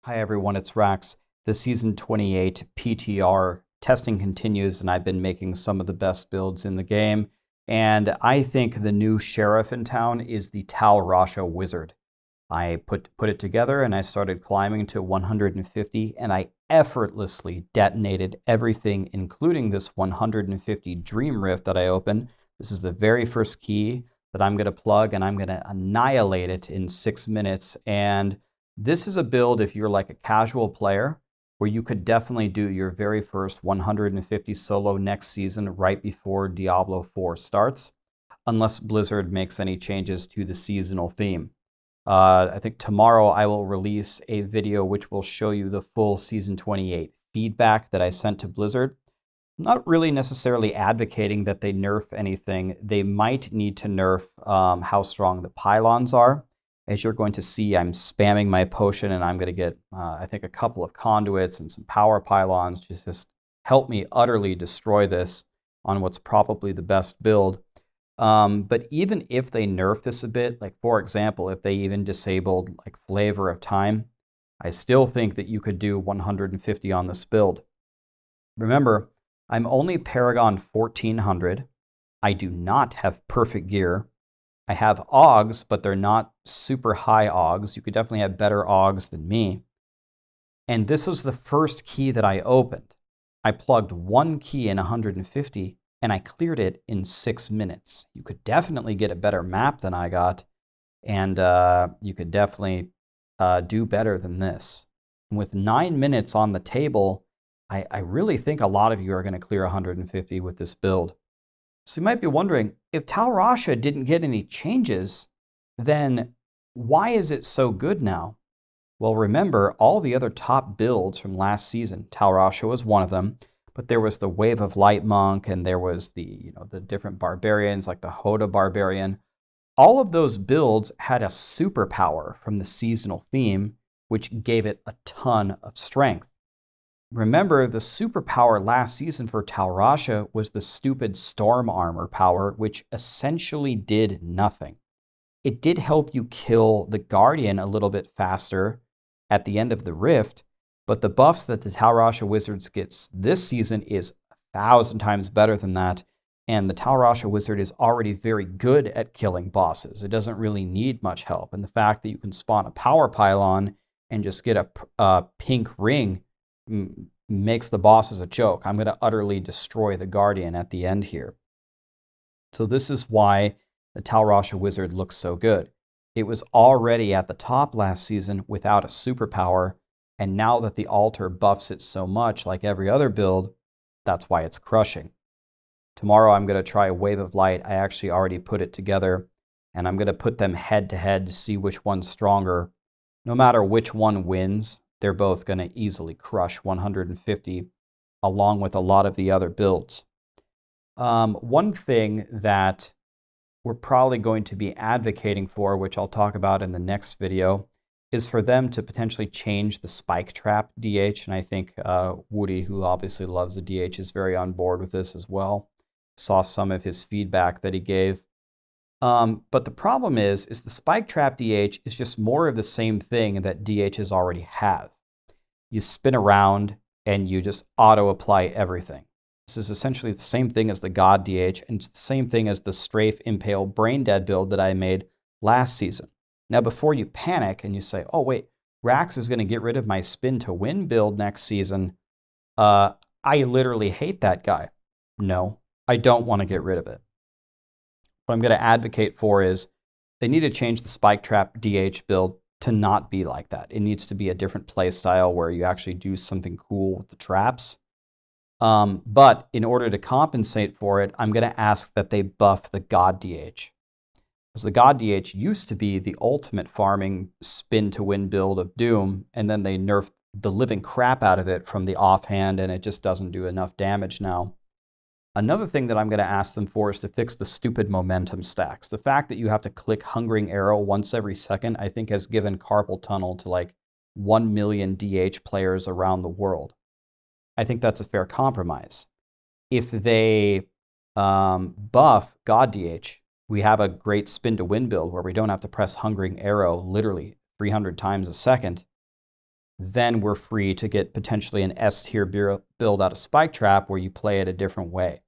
Hi everyone, it's Rax. The Season 28 PTR testing continues, and I've been making some of the best builds in the game. And I think the new sheriff in town is the Rasha wizard. I put it together and I started climbing to 150, and I effortlessly detonated everything, including this 150 Dream Rift that I opened. This is the very first key that I'm going to plug, and I'm going to annihilate it in 6 minutes. And this is a build, if you're like a casual player, where you could definitely do your very first 150 solo next season right before Diablo 4 starts, unless Blizzard makes any changes to the seasonal theme. I think tomorrow I will release a video which will show you the full Season 28 feedback that I sent to Blizzard. I'm not really necessarily advocating that they nerf anything. They might need to nerf how strong the pylons are. As you're going to see, I'm spamming my potion, and I'm going to get, I think, a couple of conduits and some power pylons to just help me utterly destroy this on what's probably the best build. But even if they nerf this a bit, like for example, if they even disabled like Flavor of Time, I still think that you could do 150 on this build. Remember, I'm only Paragon 1400. I do not have perfect gear. I have augs, but they're not super high augs. You could definitely have better augs than me. And this was the first key that I opened. I plugged one key in 150, and I cleared it in 6 minutes. You could definitely get a better map than I got, and you could definitely do better than this. And with 9 minutes on the table, I really think a lot of you are going to clear 150 with this build. So you might be wondering, if Rasha didn't get any changes, then why is it so good now? Well, remember, all the other top builds from last season, Rasha was one of them, but there was the Wave of Light Monk, and there was the different barbarians like the Hoda Barbarian. All of those builds had a superpower from the seasonal theme, which gave it a ton of strength. Remember, the superpower last season for Rasha was the stupid Storm Armor power, which essentially did nothing. It did help you kill the Guardian a little bit faster at the end of the Rift, but the buffs that the Rasha Wizards gets this season is 1,000 times better than that, and the Rasha Wizard is already very good at killing bosses. It doesn't really need much help, and the fact that you can spawn a power pylon and just get a pink ring makes the bosses a joke. I'm going to utterly destroy the Guardian at the end here. So this is why the Rasha Wizard looks so good. It was already at the top last season without a superpower, and now that the altar buffs it so much like every other build, that's why it's crushing. Tomorrow I'm going to try a Wave of Light. I actually already put it together, and I'm going to put them head to head to see which one's stronger. No matter which one wins, they're both going to easily crush 150, along with a lot of the other builds. One thing that we're probably going to be advocating for, which I'll talk about in the next video, is for them to potentially change the Spike Trap DH. And I think Woody, who obviously loves the DH, is very on board with this as well. Saw some of his feedback that he gave. But the problem is the Spike Trap DH is just more of the same thing that DHs already have. You spin around and you just auto-apply everything. This is essentially the same thing as the God DH, and it's the same thing as the Strafe Impale Brain Dead build that I made last season. Now, before you panic and you say, oh wait, Rax is going to get rid of my Spin to Win build next season, I literally hate that guy. No, I don't want to get rid of it. What I'm going to advocate for is they need to change the Spike Trap DH build to not be like that. It needs to be a different play style where you actually do something cool with the traps. But in order to compensate for it, I'm going to ask that they buff the God DH. Because the God DH used to be the ultimate farming spin to win build of Doom, and then they nerfed the living crap out of it from the offhand, and it just doesn't do enough damage now. Another thing that I'm going to ask them for is to fix the stupid momentum stacks. The fact that you have to click Hungering Arrow once every second, I think, has given carpal tunnel to like 1 million DH players around the world. I think that's a fair compromise. If they buff God DH, we have a great spin to win build where we don't have to press Hungering Arrow literally 300 times a second. then we're free to get potentially an S tier build out of Spike Trap where you play it a different way.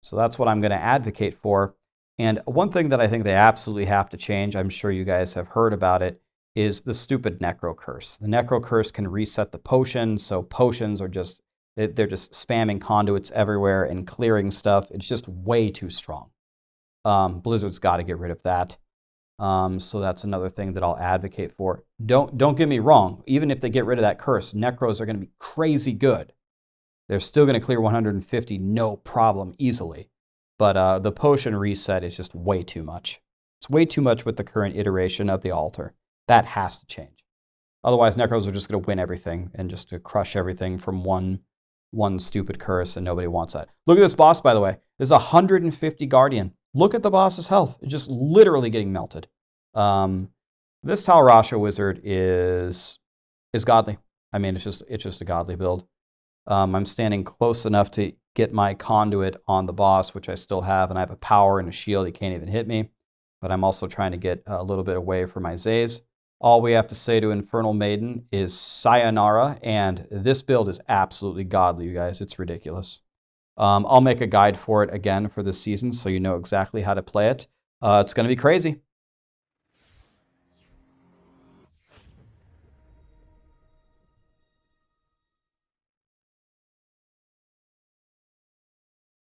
So that's what I'm going to advocate for. And one thing that I think they absolutely have to change, I'm sure you guys have heard about it, is the stupid Necro Curse. The Necro Curse can reset the potion, so potions are just, they're just spamming conduits everywhere and clearing stuff. It's just way too strong. Blizzard's got to get rid of that. So that's another thing that I'll advocate for. Don't get me wrong. Even if they get rid of that curse, Necros are going to be crazy good. They're still going to clear 150 no problem easily. But the potion reset is just way too much. It's way too much with the current iteration of the altar. That has to change. Otherwise, Necros are just going to win everything and just to crush everything from one stupid curse, and nobody wants that. Look at this boss, by the way. There's 150 Guardian. Look at the boss's health. It's just literally getting melted. This Tal Rasha wizard is godly. I mean, it's just a godly build. I'm standing close enough to get my conduit on the boss, which I still have, and I have a power and a shield. He can't even hit me. But I'm also trying to get a little bit away from my Zays. All we have to say to Infernal Maiden is sayonara, and this build is absolutely godly, you guys. It's ridiculous. I'll make a guide for it again for this season so you know exactly how to play it. It's going to be crazy.